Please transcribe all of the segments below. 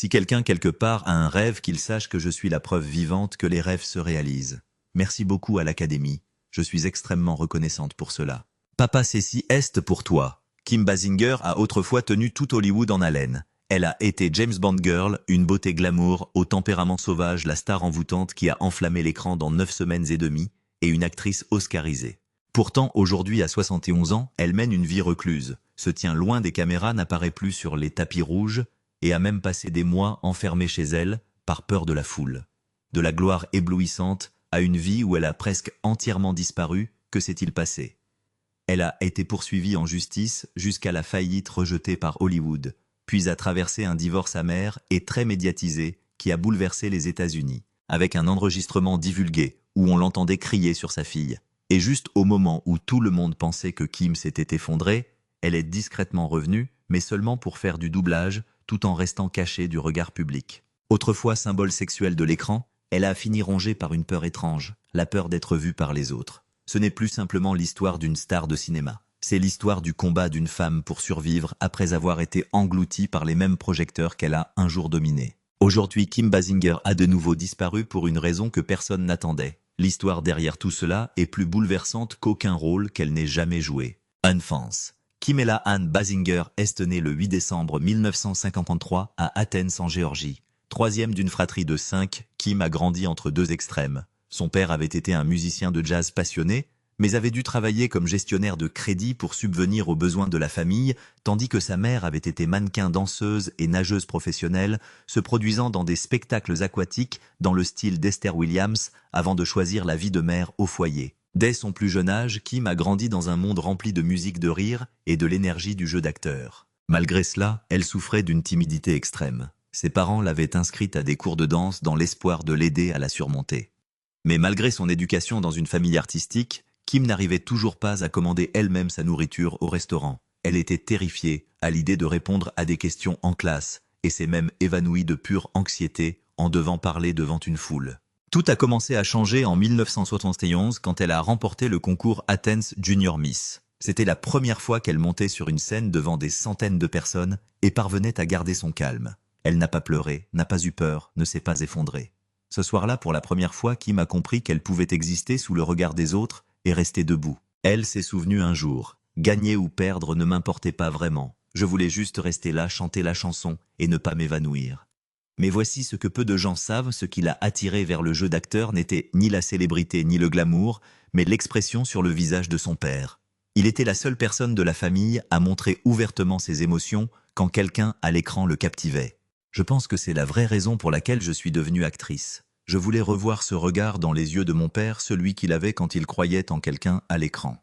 Si quelqu'un quelque part a un rêve, qu'il sache que je suis la preuve vivante que les rêves se réalisent. Merci beaucoup à l'Académie. Je suis extrêmement reconnaissante pour cela. Papa, ceci est pour toi. Kim Basinger a autrefois tenu tout Hollywood en haleine. Elle a été James Bond Girl, une beauté glamour, au tempérament sauvage, la star envoûtante qui a enflammé l'écran dans 9 semaines et demie, et une actrice oscarisée. Pourtant, aujourd'hui à 71 ans, elle mène une vie recluse, se tient loin des caméras, n'apparaît plus sur les tapis rouges, et a même passé des mois enfermée chez elle, par peur de la foule. De la gloire éblouissante à une vie où elle a presque entièrement disparu, que s'est-il passé? Elle a été poursuivie en justice jusqu'à la faillite, rejetée par Hollywood, puis a traversé un divorce amer et très médiatisé qui a bouleversé les États-Unis, avec un enregistrement divulgué où on l'entendait crier sur sa fille. Et juste au moment où tout le monde pensait que Kim s'était effondrée, elle est discrètement revenue, mais seulement pour faire du doublage, tout en restant cachée du regard public. Autrefois symbole sexuel de l'écran, elle a fini rongée par une peur étrange, la peur d'être vue par les autres. Ce n'est plus simplement l'histoire d'une star de cinéma. C'est l'histoire du combat d'une femme pour survivre après avoir été engloutie par les mêmes projecteurs qu'elle a un jour dominés. Aujourd'hui, Kim Basinger a de nouveau disparu pour une raison que personne n'attendait. L'histoire derrière tout cela est plus bouleversante qu'aucun rôle qu'elle n'ait jamais joué. Enfance. Kimela Ann Basinger est née le 8 décembre 1953 à Athens en Géorgie. Troisième d'une fratrie de 5, Kim a grandi entre deux extrêmes. Son père avait été un musicien de jazz passionné, mais avait dû travailler comme gestionnaire de crédit pour subvenir aux besoins de la famille, tandis que sa mère avait été mannequin, danseuse et nageuse professionnelle, se produisant dans des spectacles aquatiques dans le style d'Esther Williams avant de choisir la vie de mère au foyer. Dès son plus jeune âge, Kim a grandi dans un monde rempli de musique, de rire et de l'énergie du jeu d'acteur. Malgré cela, elle souffrait d'une timidité extrême. Ses parents l'avaient inscrite à des cours de danse dans l'espoir de l'aider à la surmonter. Mais malgré son éducation dans une famille artistique, Kim n'arrivait toujours pas à commander elle-même sa nourriture au restaurant. Elle était terrifiée à l'idée de répondre à des questions en classe et s'est même évanouie de pure anxiété en devant parler devant une foule. Tout a commencé à changer en 1971 quand elle a remporté le concours Athens Junior Miss. C'était la première fois qu'elle montait sur une scène devant des centaines de personnes et parvenait à garder son calme. Elle n'a pas pleuré, n'a pas eu peur, ne s'est pas effondrée. Ce soir-là, pour la première fois, Kim a compris qu'elle pouvait exister sous le regard des autres et rester debout. Elle s'est souvenue un jour. Gagner ou perdre ne m'importait pas vraiment. Je voulais juste rester là, chanter la chanson et ne pas m'évanouir. Mais voici ce que peu de gens savent, ce qui l'a attirée vers le jeu d'acteur n'était ni la célébrité ni le glamour, mais l'expression sur le visage de son père. Il était la seule personne de la famille à montrer ouvertement ses émotions quand quelqu'un à l'écran le captivait. Je pense que c'est la vraie raison pour laquelle je suis devenue actrice. Je voulais revoir ce regard dans les yeux de mon père, celui qu'il avait quand il croyait en quelqu'un à l'écran.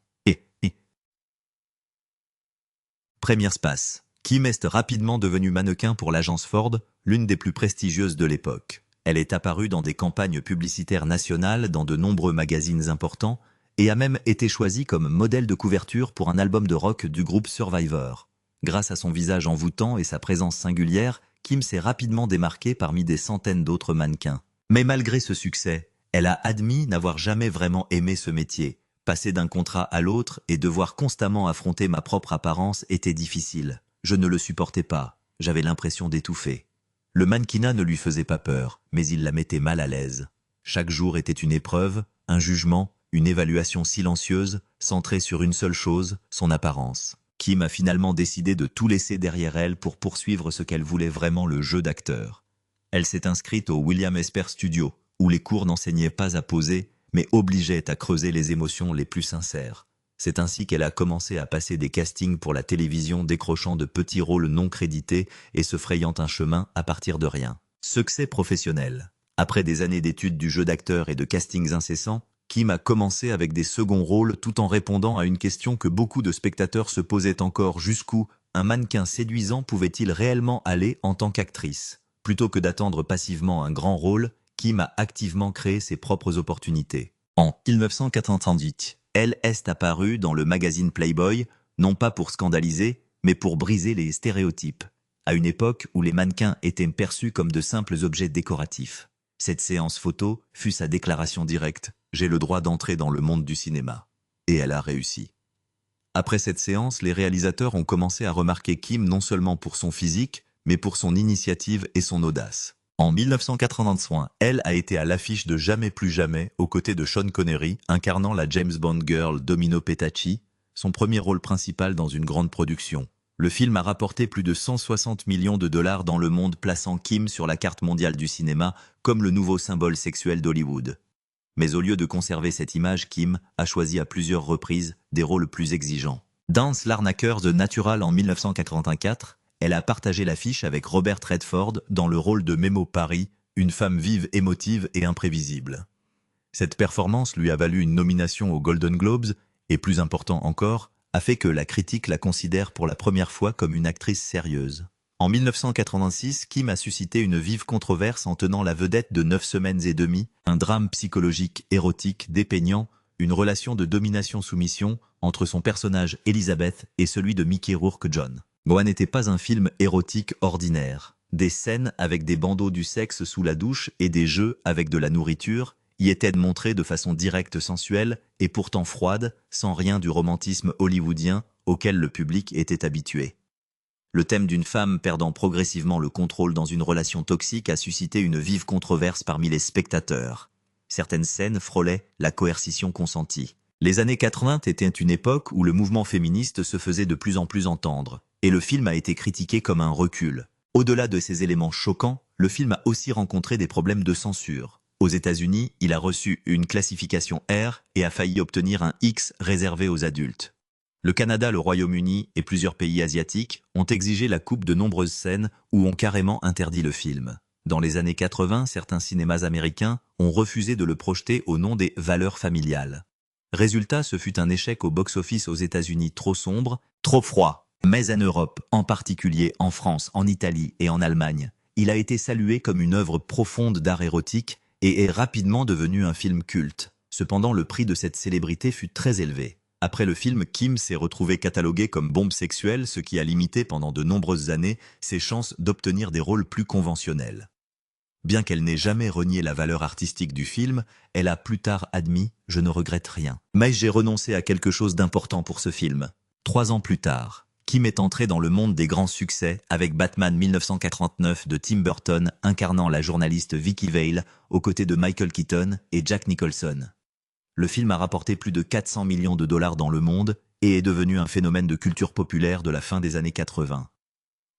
Première passe. Kim est rapidement devenue mannequin pour l'agence Ford, l'une des plus prestigieuses de l'époque. Elle est apparue dans des campagnes publicitaires nationales dans de nombreux magazines importants et a même été choisie comme modèle de couverture pour un album de rock du groupe Survivor. Grâce à son visage envoûtant et sa présence singulière, Kim s'est rapidement démarquée parmi des centaines d'autres mannequins. Mais malgré ce succès, elle a admis n'avoir jamais vraiment aimé ce métier. Passer d'un contrat à l'autre et devoir constamment affronter ma propre apparence était difficile. Je ne le supportais pas, j'avais l'impression d'étouffer. Le mannequinat ne lui faisait pas peur, mais il la mettait mal à l'aise. Chaque jour était une épreuve, un jugement, une évaluation silencieuse, centrée sur une seule chose, son apparence. Kim a finalement décidé de tout laisser derrière elle pour poursuivre ce qu'elle voulait vraiment, le jeu d'acteur. Elle s'est inscrite au William Esper Studio, où les cours n'enseignaient pas à poser, mais obligeaient à creuser les émotions les plus sincères. C'est ainsi qu'elle a commencé à passer des castings pour la télévision, décrochant de petits rôles non crédités et se frayant un chemin à partir de rien. Succès professionnel. Après des années d'études du jeu d'acteur et de castings incessants, Kim a commencé avec des seconds rôles tout en répondant à une question que beaucoup de spectateurs se posaient encore: jusqu'où un mannequin séduisant pouvait-il réellement aller en tant qu'actrice? Plutôt que d'attendre passivement un grand rôle, Kim a activement créé ses propres opportunités. En 1998, elle est apparue dans le magazine Playboy, non pas pour scandaliser, mais pour briser les stéréotypes, à une époque où les mannequins étaient perçus comme de simples objets décoratifs. Cette séance photo fut sa déclaration directe: j'ai le droit d'entrer dans le monde du cinéma. Et elle a réussi. Après cette séance, les réalisateurs ont commencé à remarquer Kim non seulement pour son physique, mais pour son initiative et son audace. En 1981, elle a été à l'affiche de Jamais plus jamais aux côtés de Sean Connery, incarnant la James Bond girl Domino Petacci, son premier rôle principal dans une grande production. Le film a rapporté plus de 160 millions de dollars dans le monde, plaçant Kim sur la carte mondiale du cinéma comme le nouveau symbole sexuel d'Hollywood. Mais au lieu de conserver cette image, Kim a choisi à plusieurs reprises des rôles plus exigeants. Dans L'arnaqueur The Natural en 1984, elle a partagé l'affiche avec Robert Redford dans le rôle de Memo Paris, une femme vive, émotive et imprévisible. Cette performance lui a valu une nomination aux Golden Globes et, plus important encore, a fait que la critique la considère pour la première fois comme une actrice sérieuse. En 1986, Kim a suscité une vive controverse en tenant la vedette de 9 semaines et demie, un drame psychologique érotique dépeignant une relation de domination-soumission entre son personnage Elizabeth et celui de Mickey Rourke John. Moa n'était pas un film érotique ordinaire. Des scènes avec des bandeaux du sexe sous la douche et des jeux avec de la nourriture y étaient montrés de façon directe, sensuelle et pourtant froide, sans rien du romantisme hollywoodien auquel le public était habitué. Le thème d'une femme perdant progressivement le contrôle dans une relation toxique a suscité une vive controverse parmi les spectateurs. Certaines scènes frôlaient la coercition consentie. Les années 80 étaient une époque où le mouvement féministe se faisait de plus en plus entendre, et le film a été critiqué comme un recul. Au-delà de ces éléments choquants, le film a aussi rencontré des problèmes de censure. Aux États-Unis, il a reçu une classification R et a failli obtenir un X réservé aux adultes. Le Canada, le Royaume-Uni et plusieurs pays asiatiques ont exigé la coupe de nombreuses scènes ou ont carrément interdit le film. Dans les années 80, certains cinémas américains ont refusé de le projeter au nom des valeurs familiales. Résultat, ce fut un échec au box-office aux États-Unis, trop sombre, trop froid. Mais en Europe, en particulier en France, en Italie et en Allemagne, il a été salué comme une œuvre profonde d'art érotique et est rapidement devenu un film culte. Cependant, le prix de cette célébrité fut très élevé. Après le film, Kim s'est retrouvée cataloguée comme bombe sexuelle, ce qui a limité pendant de nombreuses années ses chances d'obtenir des rôles plus conventionnels. Bien qu'elle n'ait jamais renié la valeur artistique du film, elle a plus tard admis « je ne regrette rien ». Mais j'ai renoncé à quelque chose d'important pour ce film. 3 ans plus tard, Kim est entrée dans le monde des grands succès avec Batman 1989 de Tim Burton incarnant la journaliste Vicky Vale aux côtés de Michael Keaton et Jack Nicholson. Le film a rapporté plus de 400 millions de dollars dans le monde et est devenu un phénomène de culture populaire de la fin des années 80.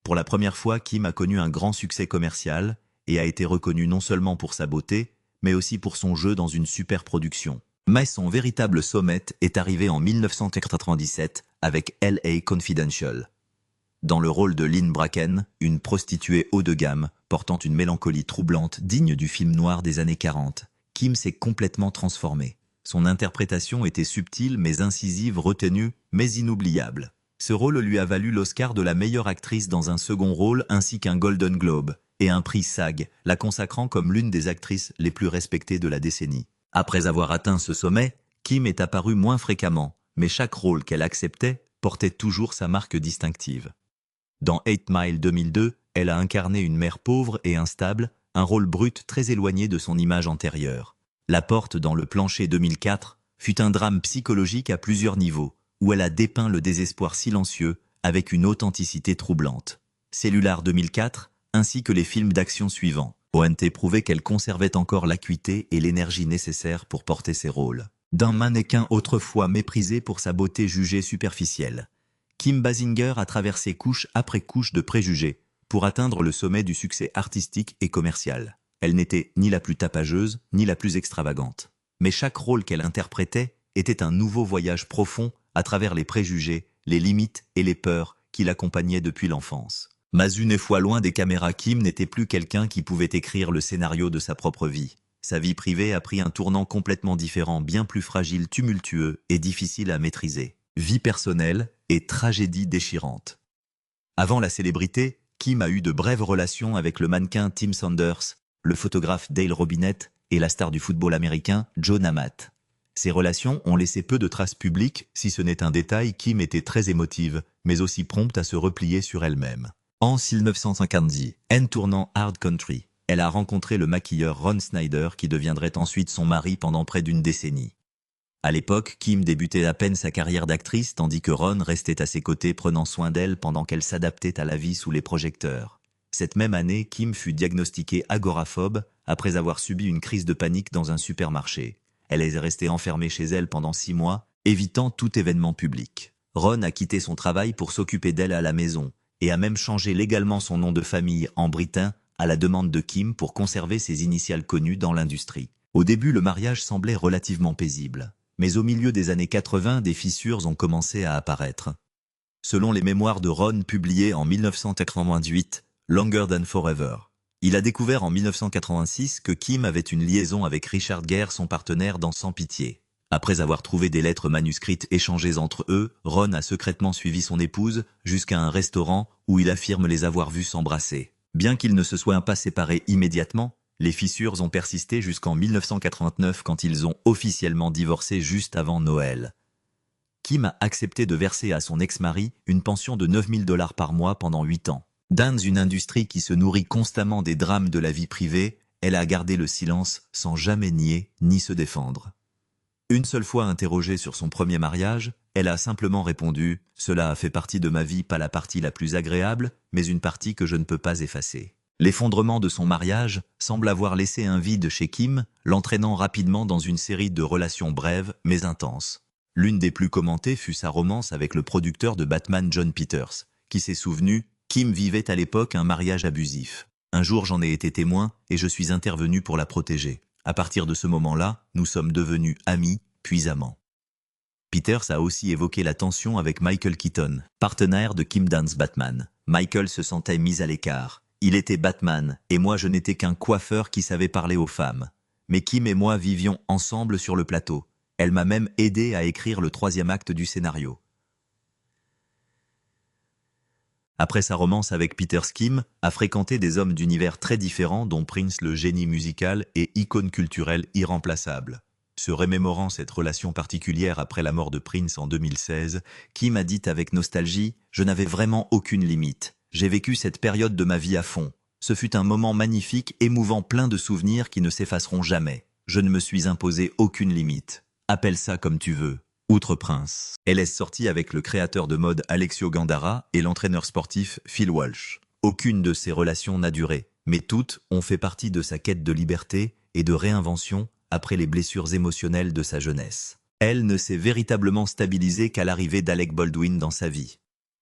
Pour la première fois, Kim a connu un grand succès commercial et a été reconnue non seulement pour sa beauté, mais aussi pour son jeu dans une super production. Mais son véritable sommet est arrivé en 1997 avec L.A. Confidential. Dans le rôle de Lynn Bracken, une prostituée haut de gamme, portant une mélancolie troublante digne du film noir des années 40, Kim s'est complètement transformée. Son interprétation était subtile mais incisive, retenue mais inoubliable. Ce rôle lui a valu l'Oscar de la meilleure actrice dans un second rôle ainsi qu'un Golden Globe et un prix SAG, la consacrant comme l'une des actrices les plus respectées de la décennie. Après avoir atteint ce sommet, Kim est apparue moins fréquemment, mais chaque rôle qu'elle acceptait portait toujours sa marque distinctive. Dans 8 Mile 2002, elle a incarné une mère pauvre et instable, un rôle brut très éloigné de son image antérieure. La Porte dans Le Plancher 2004 fut un drame psychologique à plusieurs niveaux, où elle a dépeint le désespoir silencieux avec une authenticité troublante. Cellular 2004, ainsi que les films d'action suivants, ont prouvé qu'elle conservait encore l'acuité et l'énergie nécessaires pour porter ses rôles. D'un mannequin autrefois méprisé pour sa beauté jugée superficielle, Kim Basinger a traversé couche après couche de préjugés pour atteindre le sommet du succès artistique et commercial. Elle n'était ni la plus tapageuse, ni la plus extravagante. Mais chaque rôle qu'elle interprétait était un nouveau voyage profond à travers les préjugés, les limites et les peurs qui l'accompagnaient depuis l'enfance. Mais une fois loin des caméras, Kim n'était plus quelqu'un qui pouvait écrire le scénario de sa propre vie. Sa vie privée a pris un tournant complètement différent, bien plus fragile, tumultueux et difficile à maîtriser. Vie personnelle et tragédie déchirante. Avant la célébrité, Kim a eu de brèves relations avec le mannequin Tim Saunders, le photographe Dale Robinett et la star du football américain Joe Namath. Ces relations ont laissé peu de traces publiques, si ce n'est un détail. Kim était très émotive, mais aussi prompte à se replier sur elle-même. En 1950, en tournant Hard Country, elle a rencontré le maquilleur Ron Snyder qui deviendrait ensuite son mari pendant près d'une décennie. À l'époque, Kim débutait à peine sa carrière d'actrice tandis que Ron restait à ses côtés prenant soin d'elle pendant qu'elle s'adaptait à la vie sous les projecteurs. Cette même année, Kim fut diagnostiquée agoraphobe après avoir subi une crise de panique dans un supermarché. Elle est restée enfermée chez elle pendant 6 mois, évitant tout événement public. Ron a quitté son travail pour s'occuper d'elle à la maison, et a même changé légalement son nom de famille en Britain à la demande de Kim pour conserver ses initiales connues dans l'industrie. Au début, le mariage semblait relativement paisible. Mais au milieu des années 80, des fissures ont commencé à apparaître. Selon les mémoires de Ron publiées en 1998, Longer Than Forever, il a découvert en 1986 que Kim avait une liaison avec Richard Gere, son partenaire dans Sans Pitié. Après avoir trouvé des lettres manuscrites échangées entre eux, Ron a secrètement suivi son épouse jusqu'à un restaurant où il affirme les avoir vus s'embrasser. Bien qu'ils ne se soient pas séparés immédiatement, les fissures ont persisté jusqu'en 1989 quand ils ont officiellement divorcé juste avant Noël. Kim a accepté de verser à son ex-mari une pension de 9 000 $ par mois pendant 8 ans. Dans une industrie qui se nourrit constamment des drames de la vie privée, elle a gardé le silence sans jamais nier ni se défendre. Une seule fois interrogée sur son premier mariage, elle a simplement répondu « Cela a fait partie de ma vie, pas la partie la plus agréable, mais une partie que je ne peux pas effacer ». L'effondrement de son mariage semble avoir laissé un vide chez Kim, l'entraînant rapidement dans une série de relations brèves mais intenses. L'une des plus commentées fut sa romance avec le producteur de Batman John Peters, qui s'est souvenu « Kim vivait à l'époque un mariage abusif. Un jour j'en ai été témoin et je suis intervenu pour la protéger. À partir de ce moment-là, nous sommes devenus amis, puis amants. » Peters a aussi évoqué la tension avec Michael Keaton, partenaire de Kim dans Batman. Michael se sentait mis à l'écart. Il était Batman, et moi je n'étais qu'un coiffeur qui savait parler aux femmes. Mais Kim et moi vivions ensemble sur le plateau. Elle m'a même aidé à écrire le 3e acte du scénario. Après sa romance avec Peter, Kim a fréquenté des hommes d'univers très différents dont Prince, le génie musical et icône culturelle irremplaçable. Se remémorant cette relation particulière après la mort de Prince en 2016, Kim a dit avec nostalgie « Je n'avais vraiment aucune limite. J'ai vécu cette période de ma vie à fond. Ce fut un moment magnifique, émouvant, plein de souvenirs qui ne s'effaceront jamais. Je ne me suis imposé aucune limite. Appelle ça comme tu veux. » Outre Prince, elle est sortie avec le créateur de mode Alexio Gandara et l'entraîneur sportif Phil Walsh. Aucune de ces relations n'a duré, mais toutes ont fait partie de sa quête de liberté et de réinvention après les blessures émotionnelles de sa jeunesse. Elle ne s'est véritablement stabilisée qu'à l'arrivée d'Alec Baldwin dans sa vie.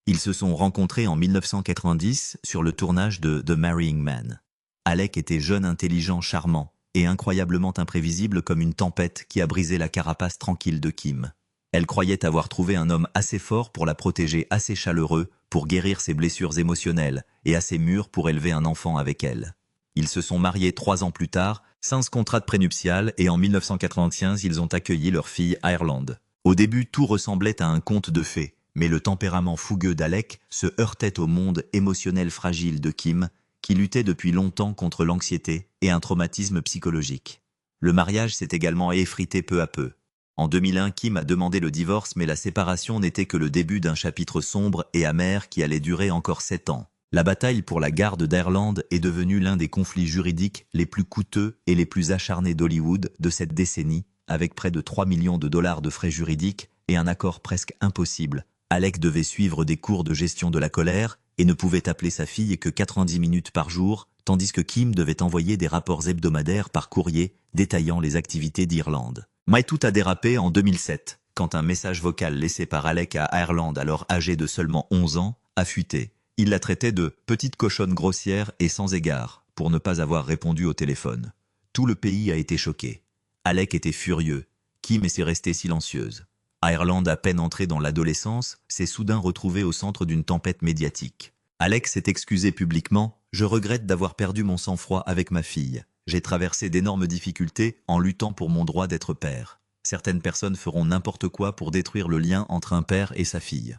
Ils se sont rencontrés en 1990 sur le tournage de The Marrying Man. Alec était jeune, intelligent, charmant et incroyablement imprévisible comme une tempête qui a brisé la carapace tranquille de Kim. Elle croyait avoir trouvé un homme assez fort pour la protéger, assez chaleureux pour guérir ses blessures émotionnelles et assez mûr pour élever un enfant avec elle. Ils se sont mariés 3 ans plus tard, sans contrat de prénuptial, et en 1995, ils ont accueilli leur fille Ireland. Au début, tout ressemblait à un conte de fées, mais le tempérament fougueux d'Alec se heurtait au monde émotionnel fragile de Kim, qui luttait depuis longtemps contre l'anxiété et un traumatisme psychologique. Le mariage s'est également effrité peu à peu. En 2001, Kim a demandé le divorce, mais la séparation n'était que le début d'un chapitre sombre et amer qui allait durer encore 7 ans. La bataille pour la garde d'Ireland est devenue l'un des conflits juridiques les plus coûteux et les plus acharnés d'Hollywood de cette décennie, avec près de 3 millions de dollars de frais juridiques et un accord presque impossible. Alec devait suivre des cours de gestion de la colère et ne pouvait appeler sa fille que 90 minutes par jour, tandis que Kim devait envoyer des rapports hebdomadaires par courrier détaillant les activités d'Irlande. Mais tout a dérapé en 2007, quand un message vocal laissé par Alec à Ireland, alors âgée de seulement 11 ans, a fuité. Il la traitait de « petite cochonne grossière et sans égard » pour ne pas avoir répondu au téléphone. Tout le pays a été choqué. Alec était furieux. Kim s'est restée silencieuse. Ireland, à peine entrée dans l'adolescence, s'est soudain retrouvée au centre d'une tempête médiatique. Alec s'est excusé publiquement « Je regrette d'avoir perdu mon sang-froid avec ma fille. J'ai traversé d'énormes difficultés en luttant pour mon droit d'être père. Certaines personnes feront n'importe quoi pour détruire le lien entre un père et sa fille. »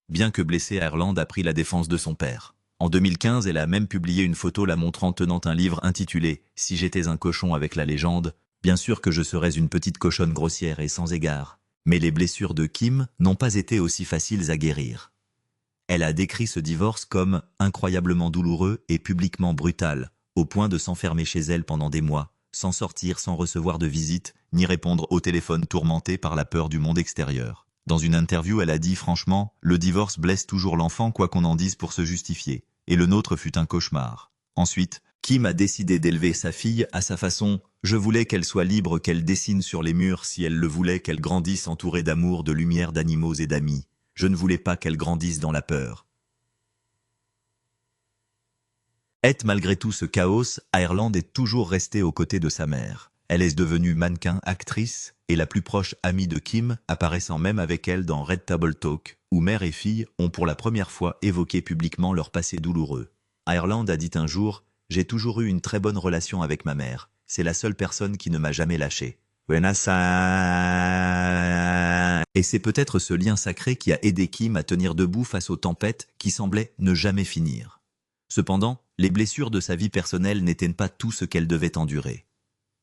Bien que blessée, Ireland a pris la défense de son père. En 2015, elle a même publié une photo la montrant tenant un livre intitulé « Si j'étais un cochon avec la légende, bien sûr que je serais une petite cochonne grossière et sans égard. » Mais les blessures de Kim n'ont pas été aussi faciles à guérir. Elle a décrit ce divorce comme « incroyablement douloureux et publiquement brutal », au point de s'enfermer chez elle pendant des mois, sans sortir, sans recevoir de visite, ni répondre au téléphone tourmentée par la peur du monde extérieur. Dans une interview, elle a dit franchement, le divorce blesse toujours l'enfant quoi qu'on en dise pour se justifier. Et le nôtre fut un cauchemar. Ensuite, Kim a décidé d'élever sa fille à sa façon. Je voulais qu'elle soit libre, qu'elle dessine sur les murs si elle le voulait, qu'elle grandisse entourée d'amour, de lumière, d'animaux et d'amis. Je ne voulais pas qu'elle grandisse dans la peur. Malgré tout ce chaos, Ireland est toujours restée aux côtés de sa mère. Elle est devenue mannequin, actrice, et la plus proche amie de Kim, apparaissant même avec elle dans Red Table Talk, où mère et fille ont pour la première fois évoqué publiquement leur passé douloureux. Ireland a dit un jour « J'ai toujours eu une très bonne relation avec ma mère. C'est la seule personne qui ne m'a jamais lâché. » Et c'est peut-être ce lien sacré qui a aidé Kim à tenir debout face aux tempêtes qui semblaient ne jamais finir. Cependant, les blessures de sa vie personnelle n'étaient pas tout ce qu'elle devait endurer.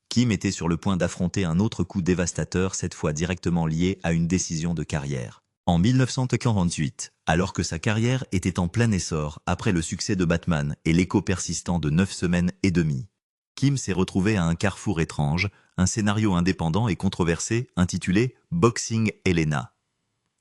Kim était sur le point d'affronter un autre coup dévastateur, cette fois directement lié à une décision de carrière. En 1948, alors que sa carrière était en plein essor après le succès de Batman et l'écho persistant de 9 semaines et demie, Kim s'est retrouvée à un carrefour étrange, un scénario indépendant et controversé intitulé Boxing Helena.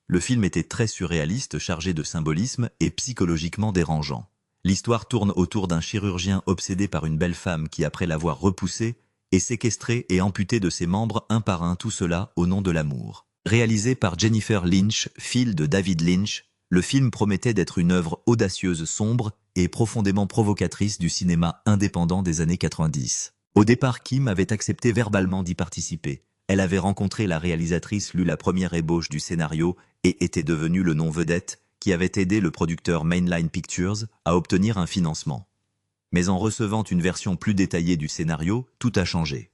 Le film était très surréaliste, chargé de symbolisme et psychologiquement dérangeant. L'histoire tourne autour d'un chirurgien obsédé par une belle femme qui, après l'avoir repoussée, est séquestrée et amputée de ses membres un par un, tout cela au nom de l'amour. Réalisé par Jennifer Lynch, fille de David Lynch, le film promettait d'être une œuvre audacieuse, sombre et profondément provocatrice du cinéma indépendant des années 90. Au départ, Kim avait accepté verbalement d'y participer. Elle avait rencontré la réalisatrice, lu la première ébauche du scénario et était devenue le nom vedette qui avait aidé le producteur Mainline Pictures à obtenir un financement. Mais en recevant une version plus détaillée du scénario, tout a changé.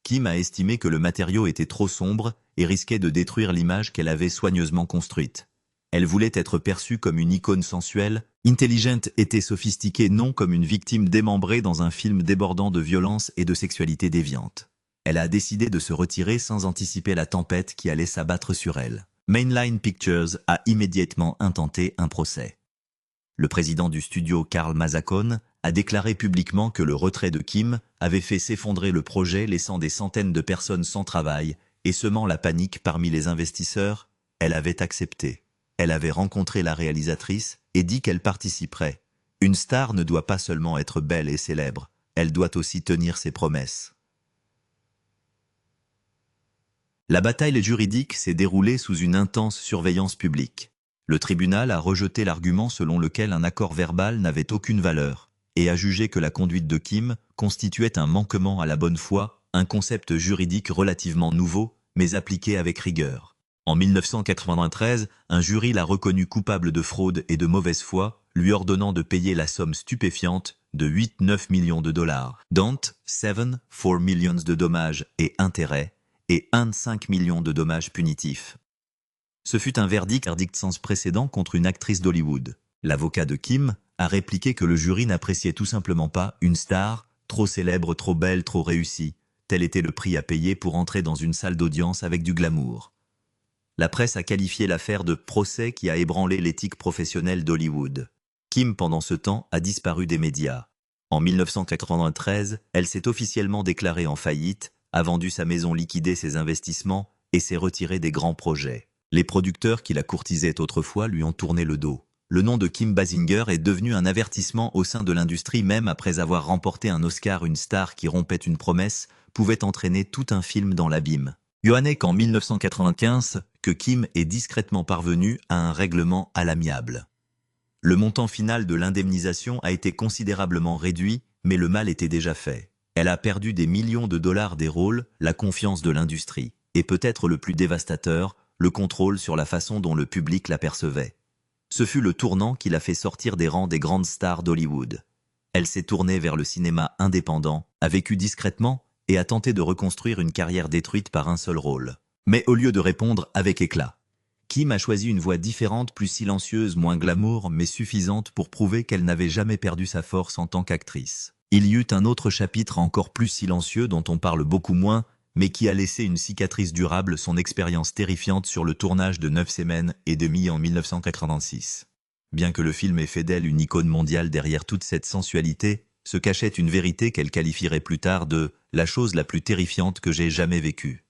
Kim a estimé que le matériau était trop sombre et risquait de détruire l'image qu'elle avait soigneusement construite. Elle voulait être perçue comme une icône sensuelle, intelligente et sophistiquée, non comme une victime démembrée dans un film débordant de violence et de sexualité déviante. Elle a décidé de se retirer sans anticiper la tempête qui allait s'abattre sur elle. Mainline Pictures a immédiatement intenté un procès. Le président du studio, Carl Mazzacone, a déclaré publiquement que le retrait de Kim avait fait s'effondrer le projet, laissant des centaines de personnes sans travail et semant la panique parmi les investisseurs. Elle avait accepté. Elle avait rencontré la réalisatrice et dit qu'elle participerait. Une star ne doit pas seulement être belle et célèbre, elle doit aussi tenir ses promesses. La bataille juridique s'est déroulée sous une intense surveillance publique. Le tribunal a rejeté l'argument selon lequel un accord verbal n'avait aucune valeur et a jugé que la conduite de Kim constituait un manquement à la bonne foi, un concept juridique relativement nouveau, mais appliqué avec rigueur. En 1993, un jury l'a reconnu coupable de fraude et de mauvaise foi, lui ordonnant de payer la somme stupéfiante de 8-9 millions de dollars, dont 7-4 millions de dommages et intérêts, et 1,5 million de dommages punitifs. Ce fut un verdict sans précédent contre une actrice d'Hollywood. L'avocat de Kim a répliqué que le jury n'appréciait tout simplement pas une star, trop célèbre, trop belle, trop réussie. Tel était le prix à payer pour entrer dans une salle d'audience avec du glamour. La presse a qualifié l'affaire de procès qui a ébranlé l'éthique professionnelle d'Hollywood. Kim, pendant ce temps, a disparu des médias. En 1993, elle s'est officiellement déclarée en faillite, a vendu sa maison, liquidé ses investissements et s'est retirée des grands projets. Les producteurs qui la courtisaient autrefois lui ont tourné le dos. Le nom de Kim Basinger est devenu un avertissement au sein de l'industrie, même après avoir remporté un Oscar. Une star qui rompait une promesse pouvait entraîner tout un film dans l'abîme. N'est qu'en 1995 que Kim est discrètement parvenue à un règlement à l'amiable. Le montant final de l'indemnisation a été considérablement réduit, mais le mal était déjà fait. Elle a perdu des millions de dollars, des rôles, la confiance de l'industrie, et peut-être le plus dévastateur, le contrôle sur la façon dont le public la percevait. Ce fut le tournant qui l'a fait sortir des rangs des grandes stars d'Hollywood. Elle s'est tournée vers le cinéma indépendant, a vécu discrètement et a tenté de reconstruire une carrière détruite par un seul rôle. Mais au lieu de répondre avec éclat, Kim a choisi une voie différente, plus silencieuse, moins glamour, mais suffisante pour prouver qu'elle n'avait jamais perdu sa force en tant qu'actrice. Il y eut un autre chapitre encore plus silencieux dont on parle beaucoup moins, mais qui a laissé une cicatrice durable, son expérience terrifiante sur le tournage de 9 semaines et demie en 1986. Bien que le film ait fait d'elle une icône mondiale, derrière toute cette sensualité, se cachait une vérité qu'elle qualifierait plus tard de « la chose la plus terrifiante que j'ai jamais vécue ».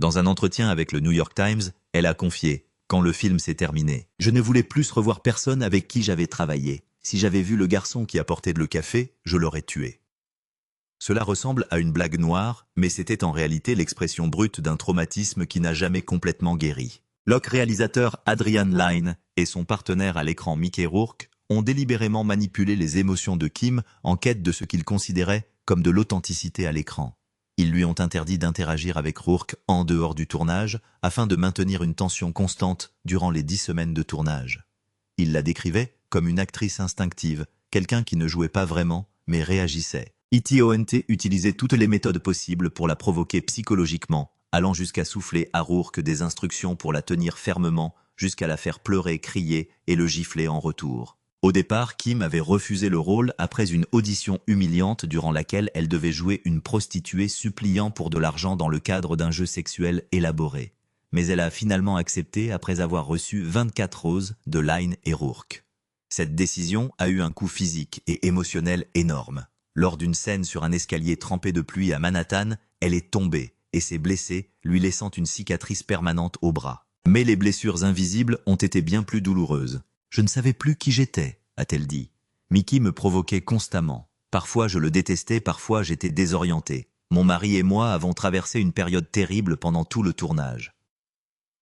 Dans un entretien avec le New York Times, elle a confié « Quand le film s'est terminé, je ne voulais plus revoir personne avec qui j'avais travaillé. Si j'avais vu le garçon qui apportait le café, je l'aurais tué. » Cela ressemble à une blague noire, mais c'était en réalité l'expression brute d'un traumatisme qui n'a jamais complètement guéri. Le réalisateur Adrian Lyne et son partenaire à l'écran Mickey Rourke ont délibérément manipulé les émotions de Kim en quête de ce qu'ils considéraient comme de l'authenticité à l'écran. Ils lui ont interdit d'interagir avec Rourke en dehors du tournage afin de maintenir une tension constante durant les 10 semaines de tournage. Ils la décrivaient comme une actrice instinctive, quelqu'un qui ne jouait pas vraiment, mais réagissait. ETONT utilisait toutes les méthodes possibles pour la provoquer psychologiquement, allant jusqu'à souffler à Rourke des instructions pour la tenir fermement, jusqu'à la faire pleurer, crier et le gifler en retour. Au départ, Kim avait refusé le rôle après une audition humiliante durant laquelle elle devait jouer une prostituée suppliant pour de l'argent dans le cadre d'un jeu sexuel élaboré. Mais elle a finalement accepté après avoir reçu 24 roses de Lyne et Rourke. Cette décision a eu un coût physique et émotionnel énorme. Lors d'une scène sur un escalier trempé de pluie à Manhattan, elle est tombée et s'est blessée, lui laissant une cicatrice permanente au bras. Mais les blessures invisibles ont été bien plus douloureuses. « Je ne savais plus qui j'étais », a-t-elle dit. « Mickey me provoquait constamment. Parfois je le détestais, parfois j'étais désorientée. Mon mari et moi avons traversé une période terrible pendant tout le tournage. »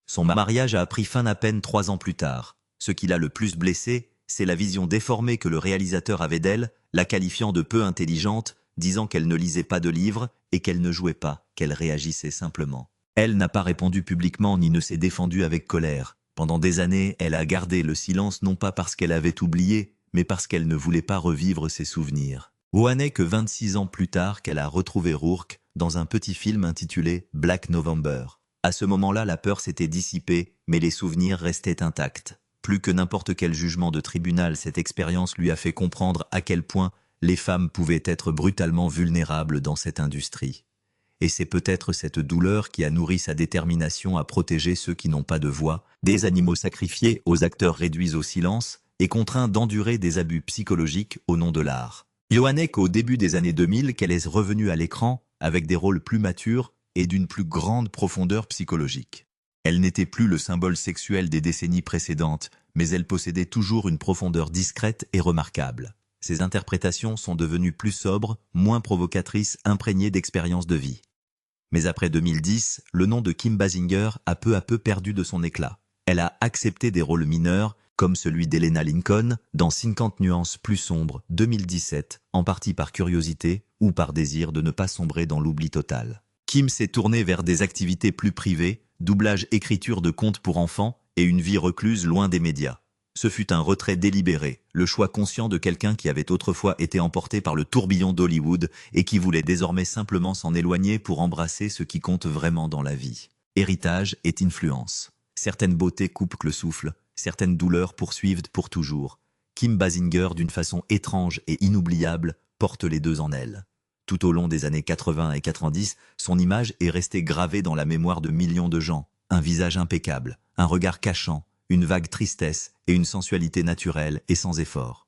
Son mariage a pris fin à peine 3 ans plus tard. Ce qui l'a le plus blessée, c'est la vision déformée que le réalisateur avait d'elle, la qualifiant de peu intelligente, disant qu'elle ne lisait pas de livres et qu'elle ne jouait pas, qu'elle réagissait simplement. Elle n'a pas répondu publiquement ni ne s'est défendue avec colère. Pendant des années, elle a gardé le silence non pas parce qu'elle avait oublié, mais parce qu'elle ne voulait pas revivre ses souvenirs. n'est que 26 ans plus tard qu'elle a retrouvé Rourke dans un petit film intitulé Black November. À ce moment-là, la peur s'était dissipée, mais les souvenirs restaient intacts. Plus que n'importe quel jugement de tribunal, cette expérience lui a fait comprendre à quel point les femmes pouvaient être brutalement vulnérables dans cette industrie. Et c'est peut-être cette douleur qui a nourri sa détermination à protéger ceux qui n'ont pas de voix, des animaux sacrifiés aux acteurs réduits au silence et contraints d'endurer des abus psychologiques au nom de l'art. n'est qu'au début des années 2000 qu'elle est revenue à l'écran avec des rôles plus matures et d'une plus grande profondeur psychologique. Elle n'était plus le symbole sexuel des décennies précédentes, mais elle possédait toujours une profondeur discrète et remarquable. Ses interprétations sont devenues plus sobres, moins provocatrices, imprégnées d'expériences de vie. Mais après 2010, le nom de Kim Basinger a peu à peu perdu de son éclat. Elle a accepté des rôles mineurs, comme celui d'Helena Lincoln, dans 50 nuances plus sombres, 2017, en partie par curiosité ou par désir de ne pas sombrer dans l'oubli total. Kim s'est tournée vers des activités plus privées, doublage, écriture de contes pour enfants et une vie recluse loin des médias. Ce fut un retrait délibéré, le choix conscient de quelqu'un qui avait autrefois été emporté par le tourbillon d'Hollywood et qui voulait désormais simplement s'en éloigner pour embrasser ce qui compte vraiment dans la vie. Héritage et influence. Certaines beautés coupent le souffle, certaines douleurs poursuivent pour toujours. Kim Basinger, d'une façon étrange et inoubliable, porte les deux en elle. Tout au long des années 80 et 90, son image est restée gravée dans la mémoire de millions de gens. Un visage impeccable, un regard cachant, une vague tristesse et une sensualité naturelle et sans effort.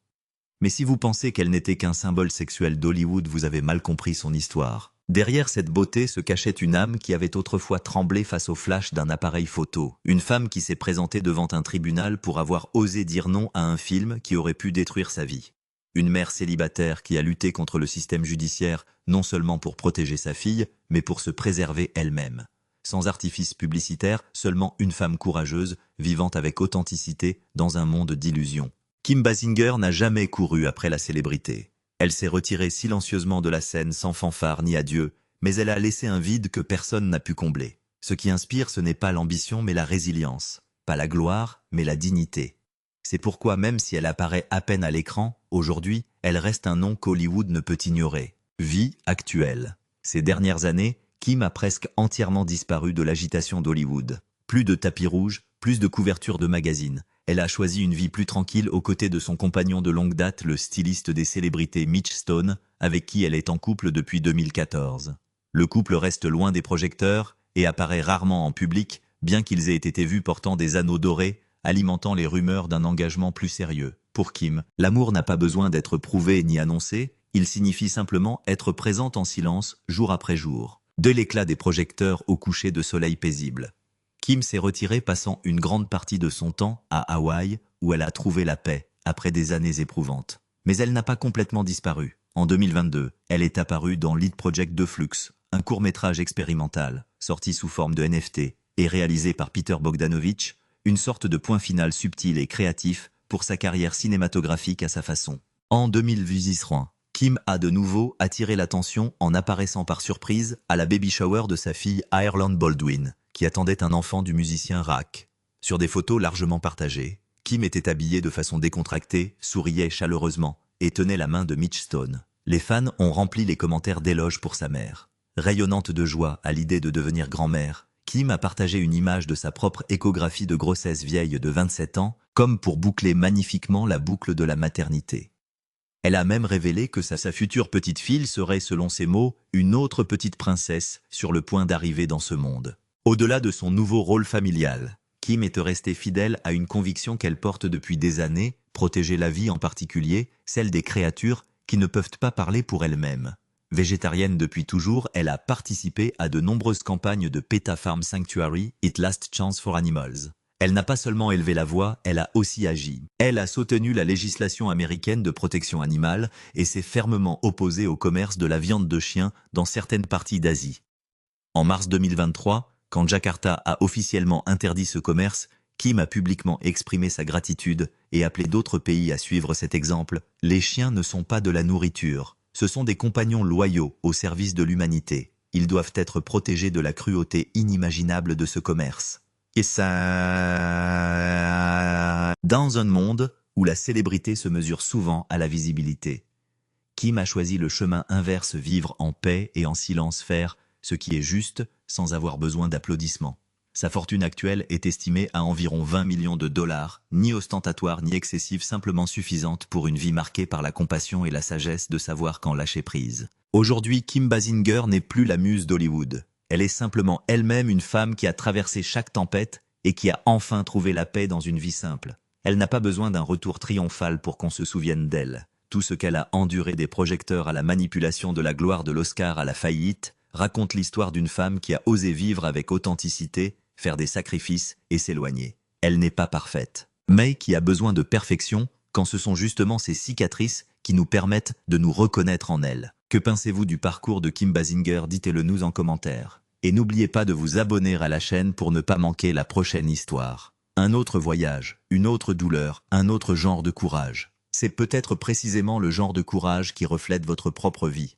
Mais si vous pensez qu'elle n'était qu'un symbole sexuel d'Hollywood, vous avez mal compris son histoire. Derrière cette beauté se cachait une âme qui avait autrefois tremblé face au flash d'un appareil photo. Une femme qui s'est présentée devant un tribunal pour avoir osé dire non à un film qui aurait pu détruire sa vie. Une mère célibataire qui a lutté contre le système judiciaire non seulement pour protéger sa fille, mais pour se préserver elle-même. Sans artifice publicitaire, seulement une femme courageuse, vivant avec authenticité dans un monde d'illusions. Kim Basinger n'a jamais couru après la célébrité. Elle s'est retirée silencieusement de la scène sans fanfare ni adieu, mais elle a laissé un vide que personne n'a pu combler. Ce qui inspire, ce n'est pas l'ambition mais la résilience, pas la gloire mais la dignité. C'est pourquoi même si elle apparaît à peine à l'écran, aujourd'hui, elle reste un nom qu'Hollywood ne peut ignorer. Vie actuelle. Ces dernières années, Kim a presque entièrement disparu de l'agitation d'Hollywood. Plus de tapis rouge, plus de couvertures de magazines. Elle a choisi une vie plus tranquille aux côtés de son compagnon de longue date, le styliste des célébrités Mitch Stone, avec qui elle est en couple depuis 2014. Le couple reste loin des projecteurs et apparaît rarement en public, bien qu'ils aient été vus portant des anneaux dorés, alimentant les rumeurs d'un engagement plus sérieux. Pour Kim, l'amour n'a pas besoin d'être prouvé ni annoncé, il signifie simplement être présente en silence, jour après jour. De l'éclat des projecteurs au coucher de soleil paisible. Kim s'est retirée passant une grande partie de son temps à Hawaï, où elle a trouvé la paix, après des années éprouvantes. Mais elle n'a pas complètement disparu. En 2022, elle est apparue dans Lead Project de Flux, un court-métrage expérimental, sorti sous forme de NFT, et réalisé par Peter Bogdanovich, une sorte de point final subtil et créatif pour sa carrière cinématographique à sa façon. En 2023, Kim a de nouveau attiré l'attention en apparaissant par surprise à la baby shower de sa fille Ireland Baldwin, qui attendait un enfant du musicien Rak. Sur des photos largement partagées, Kim était habillée de façon décontractée, souriait chaleureusement et tenait la main de Mitch Stone. Les fans ont rempli les commentaires d'éloges pour sa mère. Rayonnante de joie à l'idée de devenir grand-mère, Kim a partagé une image de sa propre échographie de grossesse vieille de 27 ans, comme pour boucler magnifiquement la boucle de la maternité. Elle a même révélé que sa future petite fille serait, selon ses mots, une autre petite princesse sur le point d'arriver dans ce monde. Au-delà de son nouveau rôle familial, Kim est restée fidèle à une conviction qu'elle porte depuis des années, protéger la vie en particulier, celle des créatures qui ne peuvent pas parler pour elles-mêmes. Végétarienne depuis toujours, elle a participé à de nombreuses campagnes de PETA Farm Sanctuary, It Last Chance for Animals. Elle n'a pas seulement élevé la voix, elle a aussi agi. Elle a soutenu la législation américaine de protection animale et s'est fermement opposée au commerce de la viande de chien dans certaines parties d'Asie. En mars 2023, quand Jakarta a officiellement interdit ce commerce, Kim a publiquement exprimé sa gratitude et appelé d'autres pays à suivre cet exemple. Les chiens ne sont pas de la nourriture, ce sont des compagnons loyaux au service de l'humanité. Ils doivent être protégés de la cruauté inimaginable de ce commerce. Et ça... Dans un monde où la célébrité se mesure souvent à la visibilité, Kim a choisi le chemin inverse, vivre en paix et en silence, faire ce qui est juste sans avoir besoin d'applaudissements. Sa fortune actuelle est estimée à environ 20 millions de dollars, ni ostentatoire ni excessive, simplement suffisante pour une vie marquée par la compassion et la sagesse de savoir quand lâcher prise. Aujourd'hui, Kim Basinger n'est plus la muse d'Hollywood. Elle est simplement elle-même une femme qui a traversé chaque tempête et qui a enfin trouvé la paix dans une vie simple. Elle n'a pas besoin d'un retour triomphal pour qu'on se souvienne d'elle. Tout ce qu'elle a enduré, des projecteurs à la manipulation, de la gloire de l'Oscar à la faillite, raconte l'histoire d'une femme qui a osé vivre avec authenticité, faire des sacrifices et s'éloigner. Elle n'est pas parfaite, mais qui a besoin de perfection quand ce sont justement ces cicatrices qui nous permettent de nous reconnaître en elle. Que pensez-vous du parcours de Kim Basinger? Dites-le nous en commentaire. Et n'oubliez pas de vous abonner à la chaîne pour ne pas manquer la prochaine histoire. Un autre voyage, une autre douleur, un autre genre de courage. C'est peut-être précisément le genre de courage qui reflète votre propre vie.